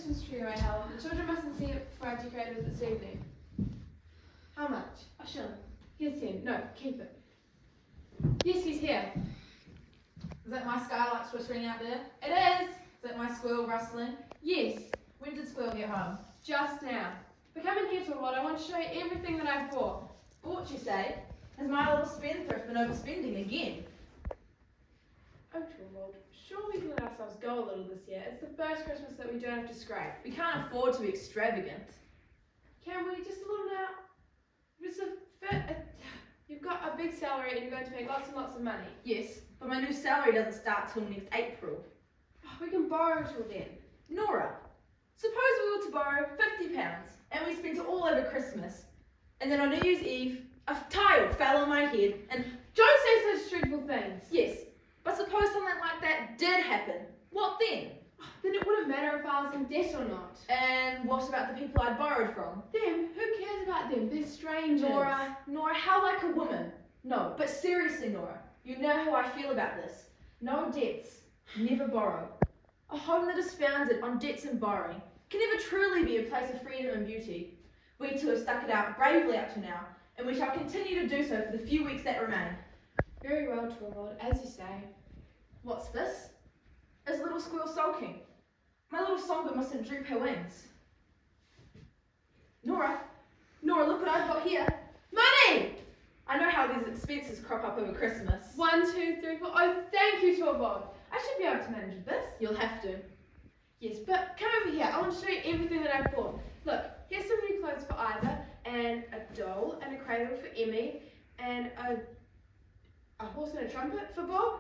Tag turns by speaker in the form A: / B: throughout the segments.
A: Christmas tree away, Helen. The children mustn't see it before I decorate it this evening. How much? A shilling. Here's 10. No, keep it. Yes, he's here.
B: Is that my skylarks whispering out there?
A: It is!
B: Is that my squirrel rustling?
A: Yes,
B: When did Squirrel get home?
A: just now. But come in here, Torvald. I want to show you everything that I've bought.
B: Bought, you say? Has my little spendthrift been overspending again?
A: Oh, Torvald, sure we can let ourselves go a little this year. It's the first Christmas that we don't have to scrape.
B: We can't afford to be extravagant.
A: Can we? Just a little now? You've got a big salary and you're going to make lots and lots of money.
B: Yes, but my new salary doesn't start till next April.
A: Oh, we can borrow till then.
B: Nora, suppose we were to borrow £50 and we spent it all over Christmas. And then on New Year's Eve, a tile fell on my head and...
A: Don't say such dreadful things.
B: Yes, but suppose something like that did happen. What then?
A: Then it wouldn't matter if I was in debt or not.
B: And what about the people I'd borrowed from?
A: Them? Who cares about them? They're strangers.
B: Nora, how like a woman? No, but seriously, Nora, you know how I feel about this. No debts, never borrow. A home that is founded on debts and borrowing can never truly be a place of freedom and beauty. We two have stuck it out bravely up to now, and we shall continue to do so for the few weeks that remain.
A: Very well, Torvald, as you say.
B: What's this? Is little squirrel sulking? My little songbird mustn't droop her wings. Nora, look what I've got here.
A: Money!
B: I know how these expenses crop up over Christmas.
A: 1, 2, 3, 4. Oh, thank you, Torvald. I should be able to manage this.
B: You'll have to.
A: Yes, but come over here. I want to show you everything that I've bought. Look, here's some new clothes for Ida, and a doll, and a cradle for Emmy, and a horse and a trumpet for Bob.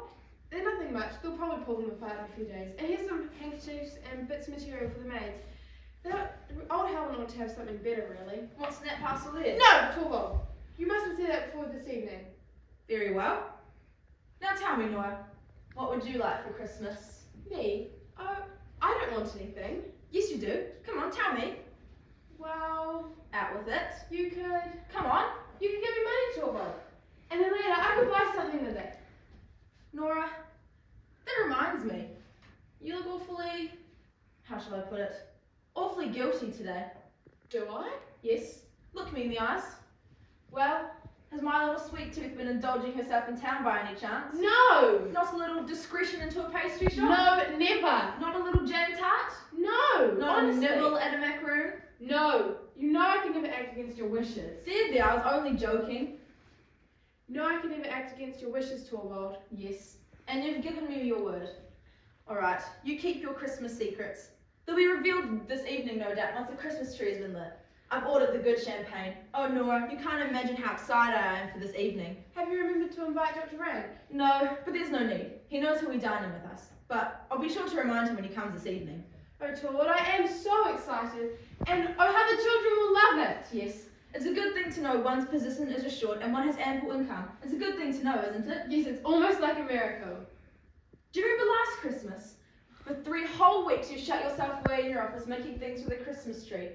A: They're nothing much. They'll probably pull them apart in a few days. And here's some handkerchiefs and bits of material for the maids. Old Helen ought to have something better, really.
B: What's in that parcel there?
A: No, Torvald. You mustn't see that before this evening.
B: Very well. Now tell me, Nora, what would you like for Christmas?
A: Me? Oh, I don't want anything.
B: Yes, you do. Come on, tell me.
A: Well,
B: Out with it.
A: you could
B: Come on.
A: give me money, Torvald. And then later I could buy something with it.
B: Nora, that reminds me. You look awfully, how shall I put it, awfully guilty today.
A: Do I?
B: Yes. Look me in the eyes.
A: Well,
B: Has my little sweet tooth been indulging herself in town by any chance?
A: no!
B: Not a little discretion into a pastry shop?
A: No, never!
B: Not a little jam tart?
A: No!
B: Not
A: honestly.
B: a nibble at a macaroon?
A: No! You know I can never act against your wishes.
B: There, I was only joking.
A: No, I can never act against your wishes, Torvald.
B: Yes, and you've given me your word. Alright, you keep your Christmas secrets. They'll be revealed this evening, no doubt, once the Christmas tree has been lit. I've ordered the good champagne. Oh, Nora, you can't imagine how excited I am for this evening.
A: Have you remembered to invite Dr. Rank?
B: No, but there's no need. He knows who'll be dining with us. But I'll be sure to remind him when he comes this evening.
A: Oh, Torvald, I am so excited. And oh, how the children will love it.
B: Yes, it's a good thing to know one's position is assured and one has ample income. It's a good thing to know, isn't it?
A: Yes, it's almost like a miracle.
B: Do you remember last Christmas? For 3 whole weeks you shut yourself away in your office making things for the Christmas tree.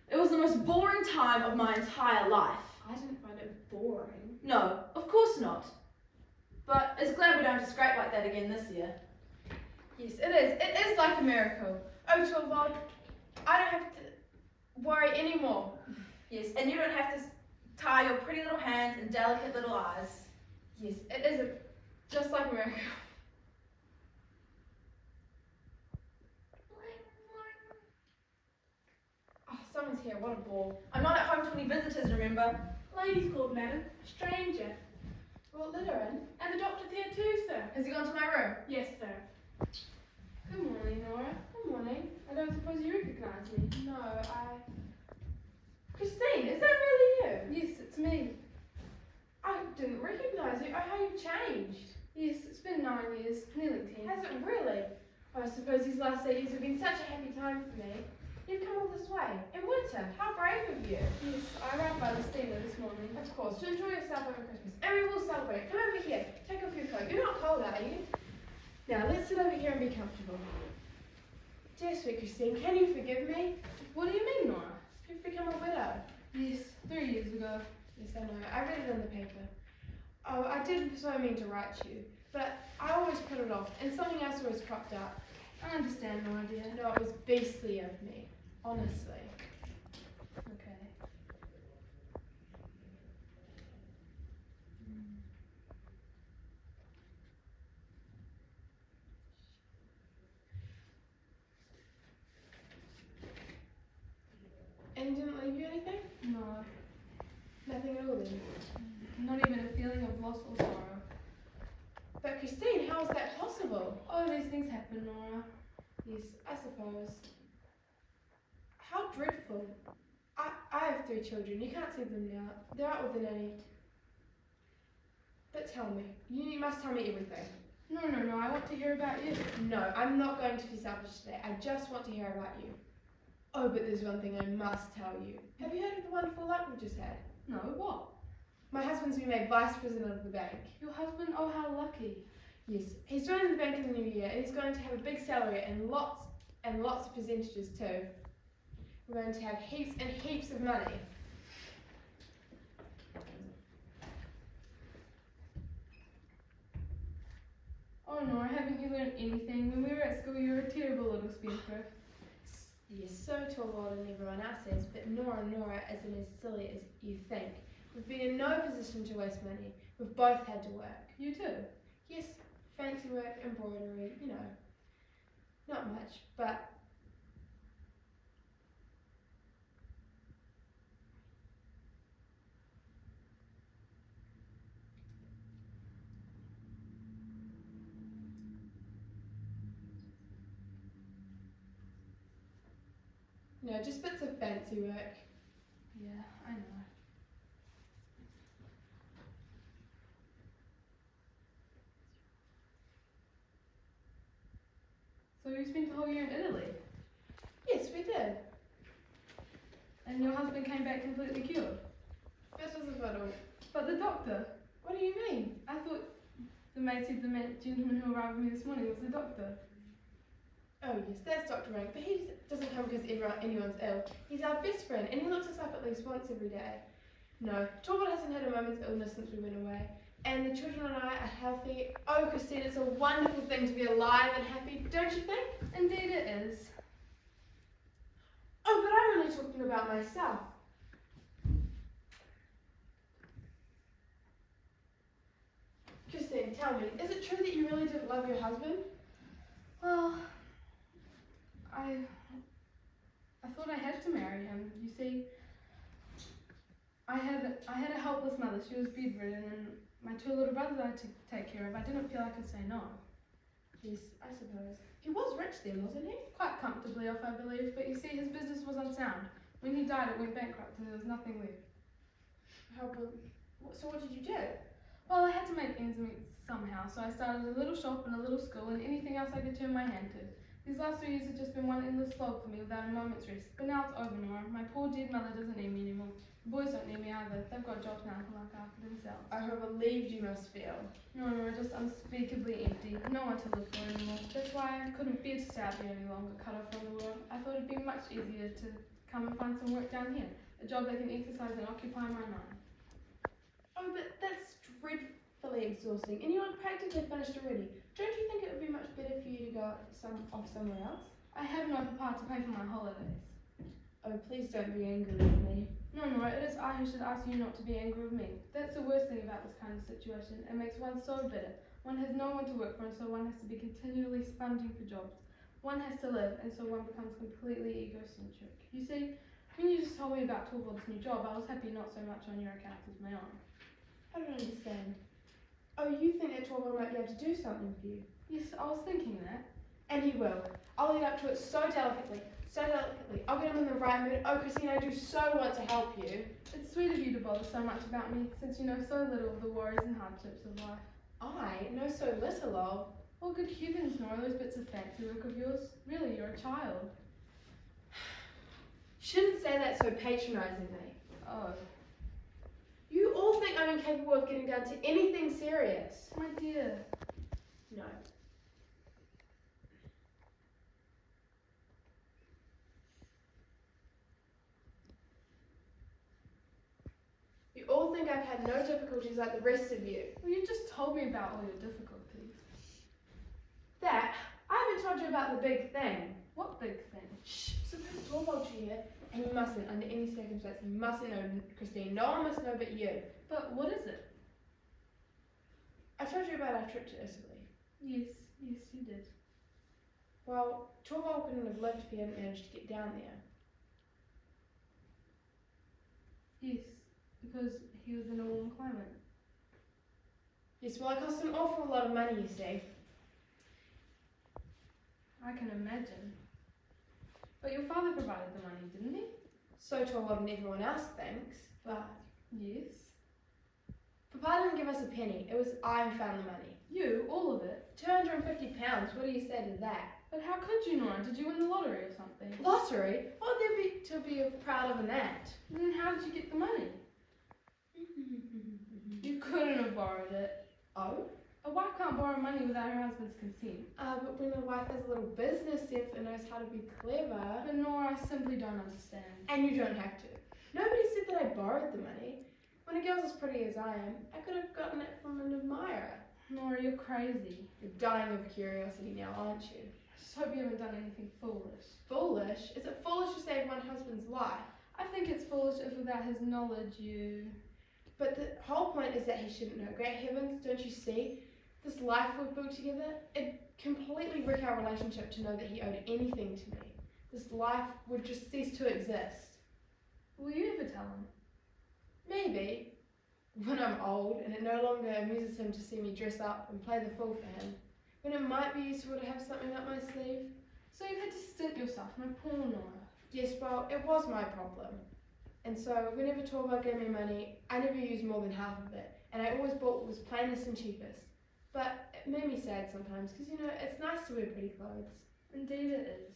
B: It was the most boring time of my entire life.
A: I didn't find it boring.
B: No, of course not. But it's glad we don't have to scrape like that again this year.
A: Yes, it is. It is like a miracle. Oh, Torvald, I don't have to worry anymore.
B: Yes, and you don't have to tie your pretty little hands and delicate little eyes.
A: Yes, it is just like a miracle. Oh, someone's here. What a ball.
B: I'm not at home to any visitors, remember?
A: Ladies called, madam. A stranger. Well, let her in. And the doctor's here too, sir.
B: Has he gone to my room?
A: Yes, sir. Good morning, Nora. Good morning. I don't suppose you recognise me. No, Christine, is that really you? Yes, it's me. I didn't recognise you. Oh, how you've changed. Yes, it's been 9 years, nearly 10. Has it really? I suppose these last 8 years have been such a happy time for me. You've come all this way, in winter. How brave of you. Yes, I arrived by the steamer this morning. Of course, to enjoy yourself over Christmas. And we will celebrate. Come over here. Take off your coat. You're not cold, are you? Now, let's sit over here and be comfortable. Dear sweet Christine, can you forgive me? What do you mean, Nora? You've become a widow. Yes, 3 years ago. Yes, I know. I read it in the paper. Oh, I did so mean to write to you, but I always put it off, and something else always cropped up. I understand, Nora, dear. No, it was beastly of me, honestly.
B: Okay.
A: And he didn't leave you anything?
B: No,
A: Nothing at all then?
B: not even a feeling of loss or sorrow.
A: But Christine, how is that possible?
B: Oh, these things happen, Nora.
A: Yes, I suppose. How dreadful. I have 3 children. You can't see them now. They're out with the nanny. But tell me. You must tell me everything.
B: No, I want to hear about you.
A: No, I'm not going to be selfish today. I just want to hear about you. Oh, but there's one thing I must tell you. Have you heard of the wonderful luck we just had?
B: No, what?
A: My husband's been made vice president of the bank.
B: Your husband? Oh, how lucky.
A: Yes, he's joining the bank in the new year, and he's going to have a big salary and lots of percentages too. We're going to have heaps and heaps of money.
B: Oh, Nora, haven't you learned anything? When we were at school, you were a terrible little spendthrift.
A: Yes, so tall than everyone else is, but Nora isn't as silly as you think. We've been in no position to waste money. We've both had to work.
B: You too?
A: Yes, fancy work, embroidery, you know. Not much, but just bits of fancy work.
B: Yeah, I know. So you spent the whole year in Italy?
A: Yes, we did.
B: And your husband came back completely cured?
A: This was a fiddle.
B: But the doctor?
A: What do you mean?
B: I thought the maid said the gentleman who arrived with me this morning was the doctor.
A: Oh yes, that's Dr. Rank, but he doesn't come because anyone's ill. He's our best friend, and he looks us up at least once every day. No, Torvald hasn't had a moment's illness since we went away, and the children and I are healthy. Oh, Christine, it's a wonderful thing to be alive and happy, don't you think?
B: Indeed it is.
A: Oh, but I'm only talking about myself. Christine, tell me, is it true that you really didn't love your husband?
B: Well, I thought I had to marry him. You see, I had a helpless mother. She was bedridden, and my 2 little brothers I had to take care of. I didn't feel I could say no.
A: Yes, I suppose. He was rich then, wasn't he?
B: Quite comfortably off, I believe, but you see, his business was unsound. When he died, it went bankrupt, and there was nothing left.
A: So what did you do?
B: Well, I had to make ends meet somehow, so I started a little shop and a little school, and anything else I could turn my hand to. These last 3 years have just been one endless slog for me without a moment's rest. But now it's over, Nora. My poor dead mother doesn't need me anymore. The boys don't need me either. They've got jobs now and can look after themselves.
A: Oh, how relieved you must feel.
B: No, Nora, just unspeakably empty. No one to live for anymore. That's why I couldn't bear to stay out there any longer, cut off from the world. I thought it'd be much easier to come and find some work down here. A job that can exercise and occupy my mind.
A: Oh, but that's dreadfully exhausting, and you're practically finished already. Don't you think it would be much better for you to go off somewhere else?
B: I have no papa to pay for my holidays.
A: Oh, please don't be angry with me.
B: No, Nora, it is I who should ask you not to be angry with me. That's the worst thing about this kind of situation. It makes one so bitter. One has no one to work for, and so one has to be continually sponging for jobs. One has to live, and so one becomes completely egocentric. You see, when you just told me about Torvald's new job, I was happy not so much on your account as my own.
A: I don't understand. Oh, you think that Torvald might be able to do something for you?
B: Yes, I was thinking that.
A: And he will. I'll lead up to it so delicately. I'll get him in the right mood. Oh, Christine, I do so want to help you.
B: It's sweet of you to bother so much about me, since you know so little of the worries and hardships of life.
A: I know so little of.
B: Oh, good heavens, Nora, those bits of fancy work of yours. Really, you're a child.
A: Shouldn't say that so patronisingly.
B: Oh.
A: You all think I'm incapable of getting down to anything serious.
B: My dear.
A: No. You all think I've had no difficulties like the rest of you.
B: Well, you just told me about all your difficulties.
A: That? I haven't told you about the big thing.
B: What big thing?
A: Shh, suppose Torvald's here, and you mustn't, under any circumstance, you mustn't know, Christine. No one must know but you.
B: But what is it?
A: I told you about our trip to Italy.
B: Yes, you did.
A: Well, Torvald couldn't have lived if he hadn't managed to get down there.
B: Yes, because he was in a warm climate.
A: Yes, well, it cost an awful lot of money, you see.
B: I can imagine. But your father provided the money, didn't he?
A: So Torvald and everyone else thinks, but
B: Yes.
A: Papa didn't give us a penny. It was I who found the money.
B: You, all of it?
A: £250, what do you say to that?
B: But how could you, Nora? Did you win the lottery or something?
A: Lottery? What would there be to be proud of in that?
B: Then how did you get the money? You couldn't have borrowed it.
A: Oh?
B: A wife can't borrow money without her husband's consent.
A: But when a wife has a little business sense and knows how to be clever...
B: But Nora, I simply don't understand.
A: And you don't have to. Nobody said that I borrowed the money. When a girl's as pretty as I am, I could have gotten it from an admirer.
B: Nora, you're crazy.
A: You're dying of curiosity now, aren't you?
B: I just hope you haven't done anything foolish.
A: Foolish? Is it foolish to save one husband's life?
B: I think it's foolish if without his knowledge you...
A: But the whole point is that he shouldn't know. Great heavens, don't you see? This life we've built together, it completely wrecked our relationship to know that he owed anything to me. This life would just cease to exist.
B: Will you ever tell him?
A: Maybe. When I'm old and it no longer amuses him to see me dress up and play the fool for him. When it might be useful to have something up my sleeve.
B: So you've had to stint yourself, my poor Nora.
A: Yes, well, it was my problem. And so whenever Torvald gave me money, I never used more than half of it. And I always bought what was plainest and cheapest. But it made me sad sometimes, because, you know, it's nice to wear pretty clothes.
B: Indeed it is.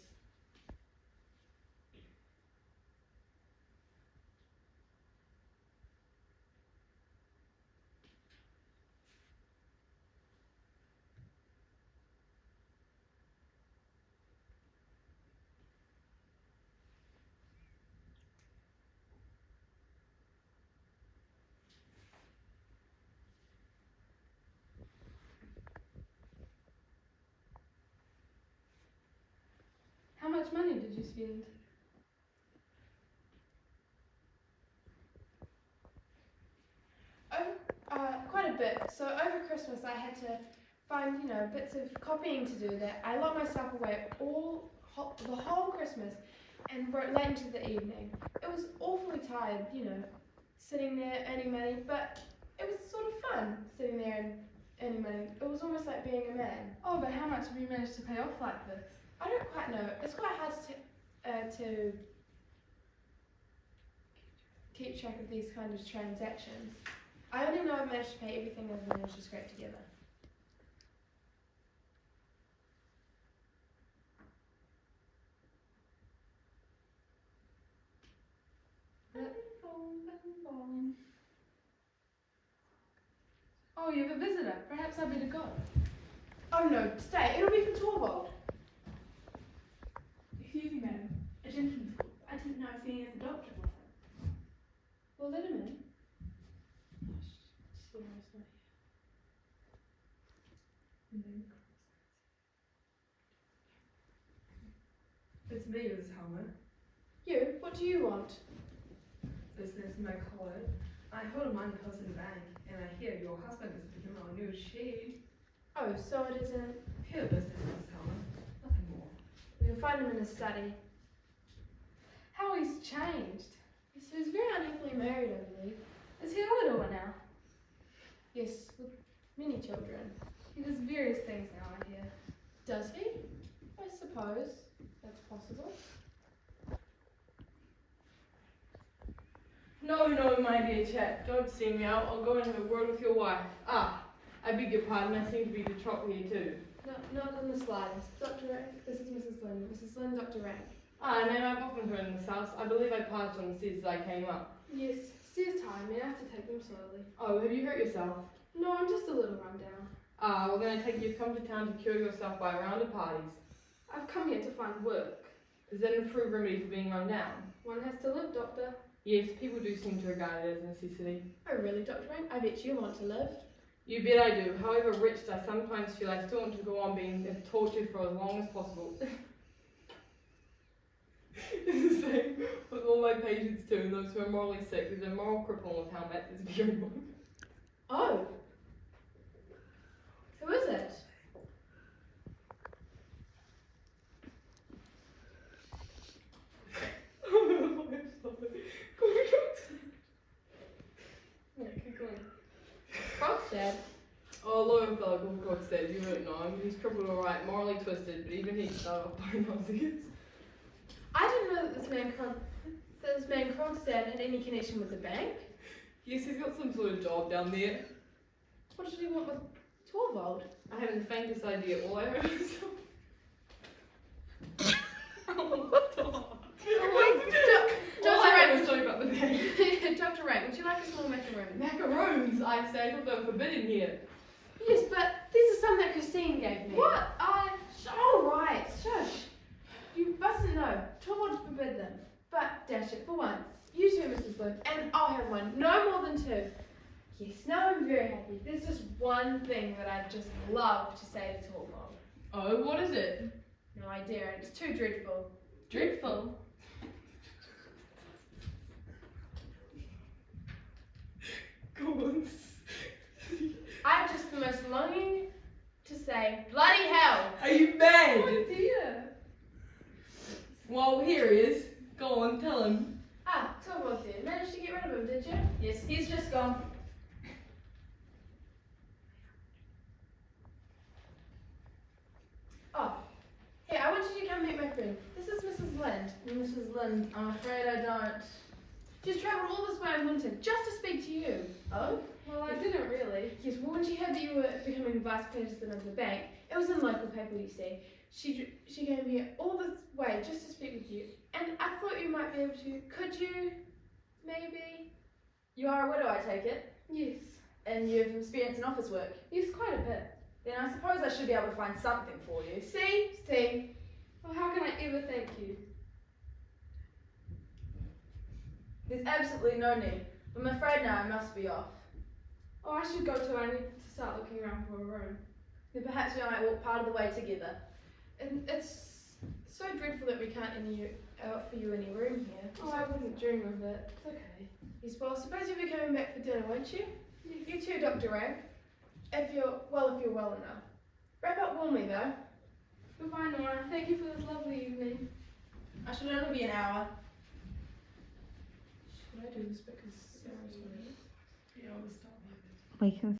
B: How much money did you spend?
A: Quite a bit. So over Christmas I had to find, you know, bits of copying to do that. I locked myself away the whole Christmas and wrote late into the evening. It was awfully tired, you know, sitting there earning money, but it was sort of fun sitting there and earning money. It was almost like being a man.
B: Oh, but how much have you managed to pay off like this?
A: I don't quite know. It's quite hard to keep track of these kind of transactions. I only know I've managed to pay everything I've managed to scrape together.
B: Oh, you have a visitor. Perhaps I better go.
A: Oh no, stay. It'll be for Torvald.
C: Excuse me, madam. A gentleman's call. I didn't know if seeing as a doctor was it.
A: Well, let him in.
D: It's me, Miss Helmer.
A: You? What do you want?
D: Business McCullough. I hold money close in the bank, and I hear your husband is picking on new sheep.
A: Oh, so it isn't.
D: Pure business, Miss Helmer. Nothing more.
A: We'll find him in his study.
B: How he's changed.
A: Yes, he was very unhappily married, I believe.
B: Is he a widower now?
A: Yes, with many children.
B: He does various things now, I hear.
A: Does he? I suppose that's possible.
E: No, my dear chap, don't sing me out. I'll go and have a word with your wife. Ah, I beg your pardon, I seem to be de trop here too.
A: No, not in the slightest. Dr. Rank, this is Mrs. Lynn. Mrs. Lynn, Dr. Rank.
E: Ah, name I've often heard in this house. I believe I passed on the stairs as I came up.
B: Yes, stairs tired me. I have to take them slowly.
E: Oh, have you hurt yourself?
B: No, I'm just a little run down.
E: Ah, well then I take it you've come to town to cure yourself by a round of parties.
B: I've come here to find work.
E: Is that an approved remedy for being run down?
B: One has to live, Doctor.
E: Yes, people do seem to regard it as a necessity.
A: Oh, really, Dr. Rank? I bet you want to live.
E: You bet I do. However rich, I sometimes feel I still want to go on being tortured for as long as possible. It's the same with all my patients too, and those who are morally sick. There's a moral cripple with how Matt is very much.
B: Oh. Who is it?
E: Yeah, keep going.
B: Krogstad.
E: Oh, loyal fellow called Krogstad, you wouldn't know him. He's crippled alright, morally twisted, but even he started off by Nazis.
A: I didn't know that this man Krogstad had any connection with the bank.
E: Yes, he's got some sort of job down there.
A: What did he want with Torvald?
E: I haven't the faintest idea. All I heard was
A: Dr. Rank,
E: sorry about the bank.
A: Dr. Rank, would you like a small macaroon?
E: Macaroons! I say, I thought they were forbidden here.
A: Yes, but these are some that Christine gave me.
B: What?
A: All right, shush. You mustn't know. Torvald forbid them. But dash it for once. You too, Mrs. Lind, and I'll have one. No more than two. Yes, now I'm very happy. There's just one thing that I'd just love to say to Torvald.
E: Oh, what is it?
A: No, I daren't. It's too dreadful.
E: Dreadful. Go on.
A: I've just the most longing to say, bloody hell!
E: Are you mad?
A: Oh dear.
E: Well, here he is. Go on, tell him.
A: Ah, Torvald did. Managed to get rid of him, did you?
B: Yes, he's just gone.
A: Oh, hey, I wanted you to come meet my friend. This is Mrs. Lind.
B: Mrs. Lind, I'm afraid I don't.
A: She's travelled all this way in winter just to speak to you.
B: Oh?
A: Well, I didn't really. Yes, well, when she heard that you were becoming vice president of the bank, it was in local paper, you see. She came here all this way just to speak with you, and I thought you might be able to. Could you, maybe?
B: You are a widow, I take it,
A: Yes.
B: and you've experienced in office work.
A: Yes, quite a bit.
B: Then I suppose I should be able to find something for you.
A: See. Well, how can I ever thank you?
B: There's absolutely no need. I'm afraid now I must be off.
A: Oh, I should go too. I need to start looking around for a room.
B: Then perhaps we might walk part of the way together.
A: And it's so dreadful that we can't offer you any room here. Oh, I wouldn't dream of it. It's okay. Yes, well, I suppose you'll be coming back for dinner, won't you? Yes. You too, Dr. Rank. If you're well enough. Wrap up warmly, though. Goodbye, Nora. Thank you for this lovely evening.
B: I should only be an hour.
A: Should I do this because Sarah's with me?
D: Yeah, I'll stop.
F: We can